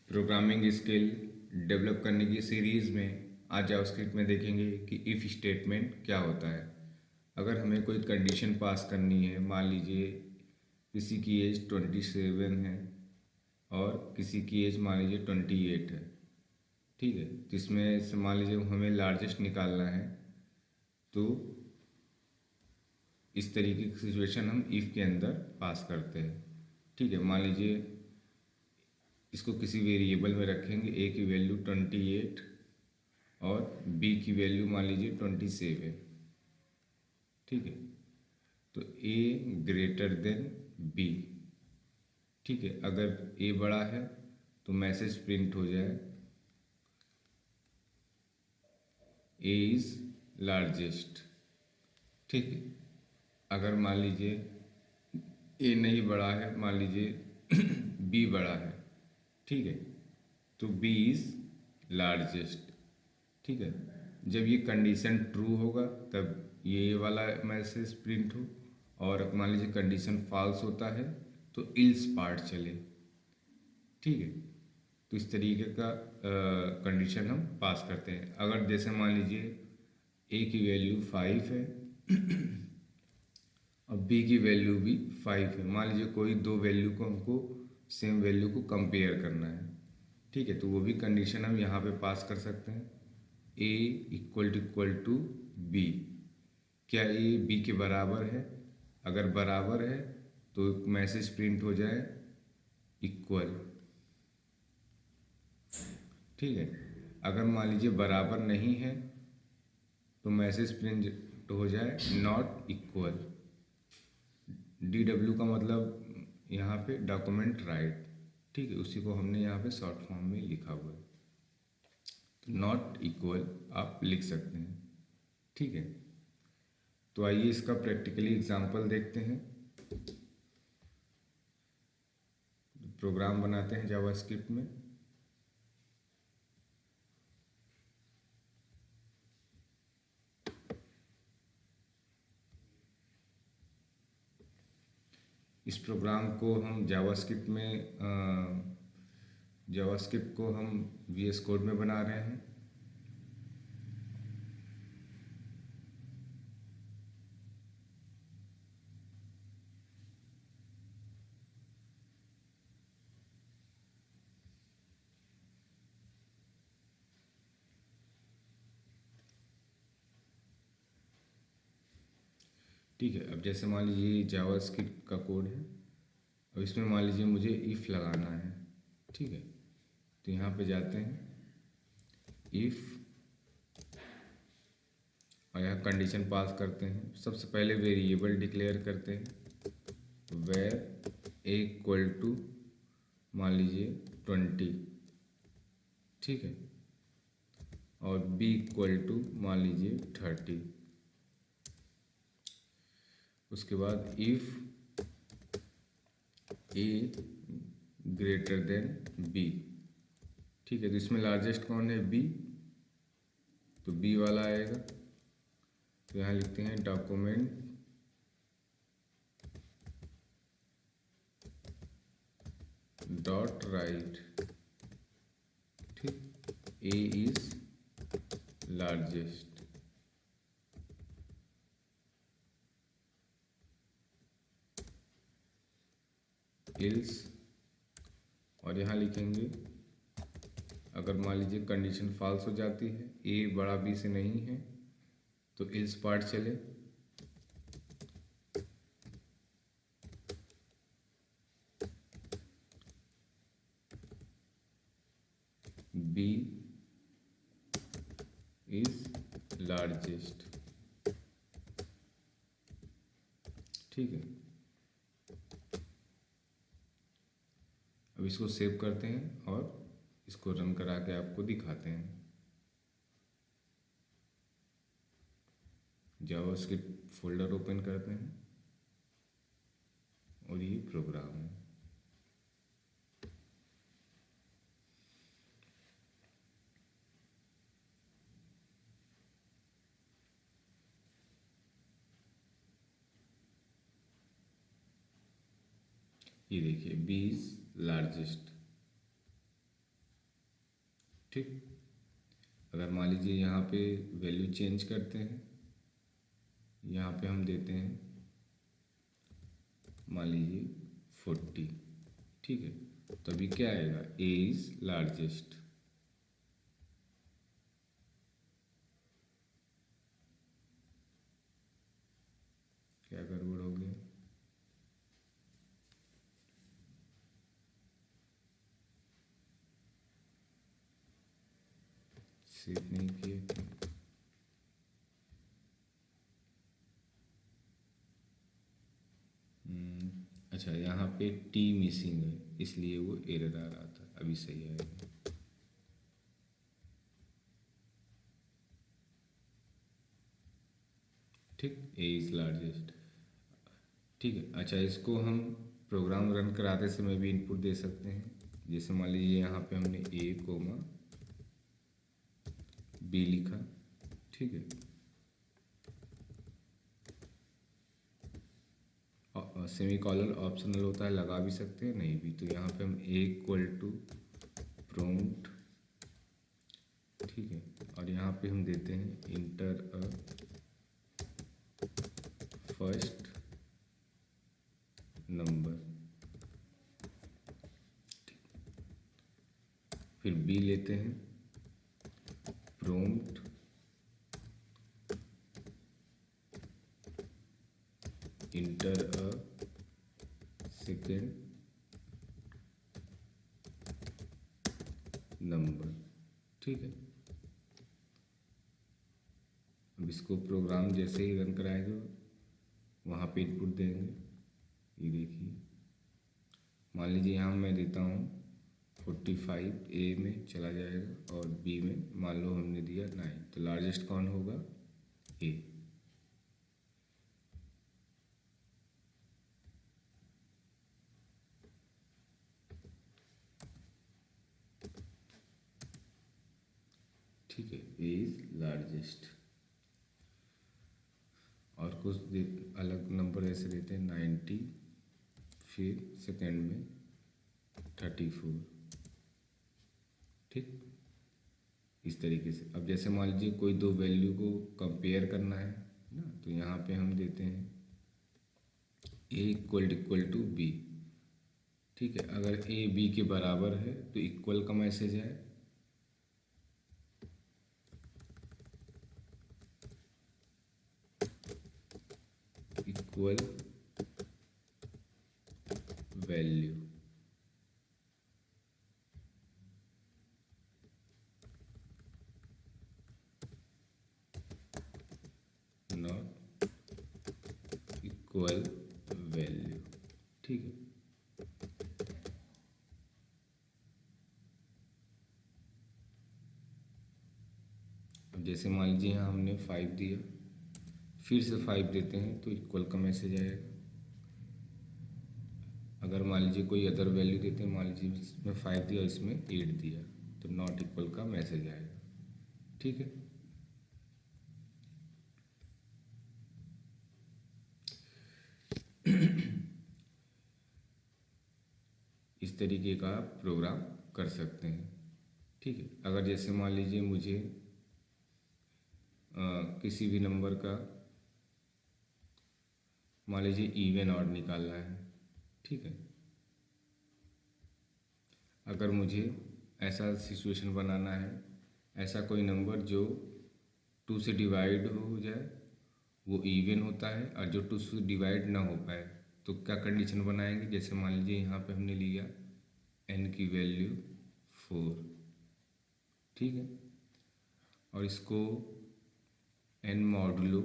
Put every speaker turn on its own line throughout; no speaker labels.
Programming skill develop करने की series में आज जावास्क्रिप्ट में देखेंगे कि इफ़ स्टेटमेंट क्या होता है। अगर हमें कोई कंडीशन पास करनी है, मान लीजिए किसी की एज 27 है और किसी की एज मान लीजिए 28 है, ठीक है। तो इसमें से मान लीजिए हमें लार्जेस्ट निकालना है, तो इस तरीके की सिचुएशन हम इफ़ के अंदर पास करते हैं, ठीक है। मान लीजिए इसको किसी वेरिएबल में रखेंगे, ए की वैल्यू 28 और बी की वैल्यू मान लीजिए 27, ठीक है। तो ए ग्रेटर देन बी, ठीक है। अगर ए बड़ा है तो मैसेज प्रिंट हो जाए ए इज़ लार्जेस्ट, ठीक है। अगर मान लीजिए ए नहीं बड़ा है, मान लीजिए बी बड़ा है, ठीक है, तो बी इज़ लार्जेस्ट, ठीक है। जब ये कंडीशन ट्रू होगा तब ये वाला मैसेज प्रिंट हो, और मान लीजिए कंडीशन फॉल्स होता है तो इल्स पार्ट चले, ठीक है। तो इस तरीके का कंडीशन हम पास करते हैं। अगर जैसे मान लीजिए ए की वैल्यू 5 है और बी की वैल्यू भी 5 है, मान लीजिए कोई दो वैल्यू को हमको सेम वैल्यू को कंपेयर करना है, ठीक है। तो वो भी कंडीशन हम यहाँ पे पास कर सकते हैं। ए इक्वल टू बी, क्या ए बी के बराबर है? अगर बराबर है तो मैसेज प्रिंट हो जाए इक्वल, ठीक है। अगर मान लीजिए बराबर नहीं है तो मैसेज प्रिंट हो जाए नॉट इक्वल। DW का मतलब यहाँ पे डॉक्यूमेंट राइट, ठीक है, उसी को हमने यहाँ पे शॉर्ट फॉर्म में लिखा हुआ है। तो नॉट इक्वल आप लिख सकते हैं, ठीक है। तो आइए इसका प्रैक्टिकली एग्जांपल देखते हैं। प्रोग्राम बनाते हैं जावास्क्रिप्ट में। इस प्रोग्राम को हम जावास्क्रिप्ट को हम VS कोड में बना रहे हैं। ठीक है, अब जैसे मान लीजिए जावास्क्रिप्ट का कोड है, अब इसमें मान लीजिए मुझे इफ़ लगाना है, ठीक है। तो यहाँ पे जाते हैं इफ़, और यहाँ कंडीशन पास करते हैं। सबसे पहले वेरिएबल डिक्लेयर करते हैं, वेर ए इक्वल टू मान लीजिए 20, ठीक है, और बी इक्वल टू मान लीजिए 30। उसके बाद if A greater than B, ठीक है। तो इसमें लार्जेस्ट कौन है? बी, तो बी वाला आएगा। तो यहाँ लिखते हैं डॉक्यूमेंट डॉट राइट, ठीक, ए इज लार्जेस्ट, इल्स, और यहाँ लिखेंगे अगर मान लीजिए कंडीशन फॉल्स हो जाती है, ए बड़ा बी से नहीं है, तो इल्स पार्ट चले। बी इज लार्जेस्ट, ठीक है। अब इसको सेव करते हैं और इसको रन करा के आपको दिखाते हैं। जावास्क्रिप्ट फोल्डर ओपन करते हैं और ये प्रोग्राम है। ये देखिए बी इज लार्जेस्ट, ठीक। अगर मान लीजिए यहाँ पे वैल्यू चेंज करते हैं, यहाँ पे हम देते हैं मान लीजिए 40, ठीक है, तो अभी क्या आएगा, ए इज लार्जेस्ट। क्या गड़बड़ हो गया, सेव नहीं किया। अच्छा, यहाँ पे टी मिसिंग है इसलिए वो एरर आ रहा था, अभी सही आएगा। ठीक, ए इज लार्जेस्ट, ठीक है। अच्छा, इसको हम प्रोग्राम रन कराते समय भी इनपुट दे सकते हैं। जैसे मान लीजिए यहाँ पे हमने ए कोमा बी लिखा, ठीक है, सेमी कॉलर ऑप्शनल होता है, लगा भी सकते हैं नहीं भी। तो यहाँ पे हम ए इक्वल टू प्रॉम्प्ट, ठीक है, और यहाँ पे हम देते हैं इंटर अ फर्स्ट नंबर, फिर बी लेते हैं prompt inter a second number, ठीक है। अब इसको प्रोग्राम जैसे ही रन कराएंगे वहाँ पे इनपुट देंगे। ये देखिए, मान लीजिए यहाँ मैं देता हूँ 45, ए में चला जाएगा और बी में मान लो हमने दिया 9, तो लार्जेस्ट कौन होगा, ए। ठीक है, ए इज लार्जेस्ट। और कुछ अलग नंबर ऐसे देते हैं 90, फिर सेकेंड में 34, ठीक, इस तरीके से। अब जैसे मान लीजिए कोई दो वैल्यू को कंपेयर करना है ना, तो यहाँ पे हम देते हैं ए इक्वल टू बी, ठीक है। अगर ए बी के बराबर है तो इक्वल का मैसेज है, equal value, not equal value, ठीक है। अब जैसे मान लीजिए यहाँ हमने 5 दिया, फिर से 5 देते हैं तो इक्वल का मैसेज आएगा। अगर मान लीजिए कोई अदर वैल्यू देते हैं, मान लीजिए इसमें 5 दिया, इसमें 8 दिया, तो नॉट इक्वल का मैसेज आएगा, ठीक है। इस तरीके का आप प्रोग्राम कर सकते हैं, ठीक है। अगर जैसे मान लीजिए मुझे किसी भी नंबर का मान लीजिए इवन ऑड निकालना है, ठीक है। अगर मुझे ऐसा सिचुएशन बनाना है, ऐसा कोई नंबर जो 2 से डिवाइड हो जाए वो इवन होता है, और जो 2 से डिवाइड ना हो पाए तो क्या कंडीशन बनाएंगे। जैसे मान लीजिए यहाँ पे हमने लिया n की वैल्यू 4, ठीक है, और इसको n मॉडुलो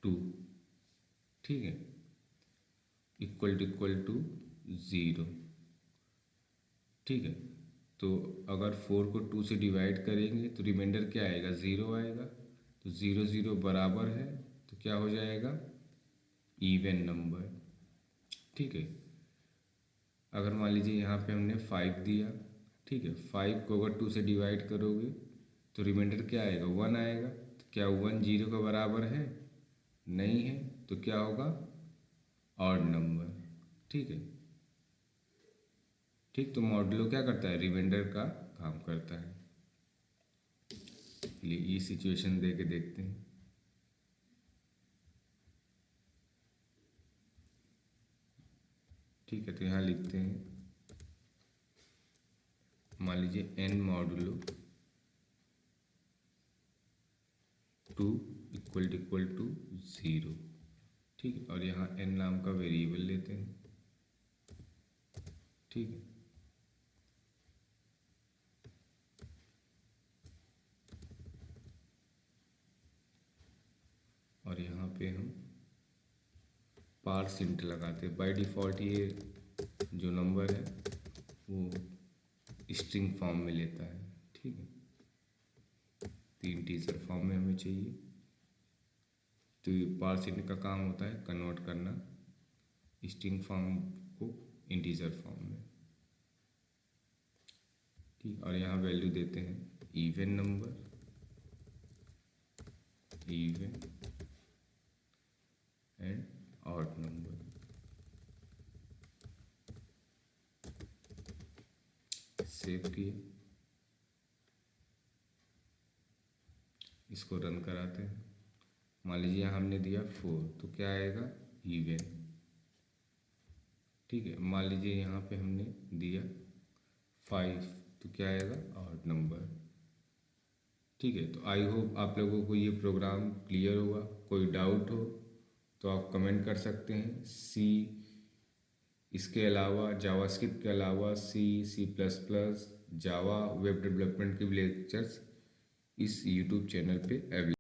2, ठीक है, इक्वल टू 0, ठीक है। तो अगर 4 को 2 से डिवाइड करेंगे तो रिमाइंडर क्या आएगा, 0 आएगा। तो 0 0 बराबर है तो क्या हो जाएगा, इवन नंबर, ठीक है। अगर मान लीजिए यहाँ पे हमने 5 दिया, ठीक है, 5 को अगर 2 से डिवाइड करोगे तो रिमाइंडर क्या आएगा, 1 आएगा। तो क्या 1 0 के बराबर है, नहीं है, तो क्या होगा, ऑड नंबर, ठीक है, ठीक। तो मॉडुलो क्या करता है, रिमाइंडर का काम करता है, इसके लिए ये सिचुएशन दे के देखते हैं। ठीक है, तो यहाँ लिखते हैं, मान लीजिए n मॉडुलो 2 इक्वल टू 0। ठीक है, और यहाँ n नाम का वेरिएबल लेते हैं। ठीक है, और यहाँ पे हम पार्स इंट लगाते हैं। बाय डिफ़ॉल्ट ये जो नंबर है वो स्ट्रिंग फॉर्म में लेता है। ठीक है, तो इंटीजर फॉर्म में हमें चाहिए, तो ये पार्स इंट का काम होता है कन्वर्ट करना स्ट्रिंग फॉर्म को इंटीजर फॉर्म में। ठीक, और यहाँ वैल्यू देते हैं even number, even and odd number. Save किए, इसको रन कराते हैं। मान लीजिए यहाँ हमने दिया 4, तो क्या आएगा, इवन। ठीक है, मान लीजिए यहाँ पे हमने दिया 5, तो क्या आएगा, ऑड नंबर। ठीक है, तो आई होप आप लोगों को ये प्रोग्राम क्लियर होगा। कोई डाउट हो तो आप कमेंट कर सकते हैं। इसके अलावा जावास्क्रिप्ट के अलावा C++, जावा वेब डेवलपमेंट के भी लेक्चर्स इस यूट्यूब चैनल पे अवेलेबल।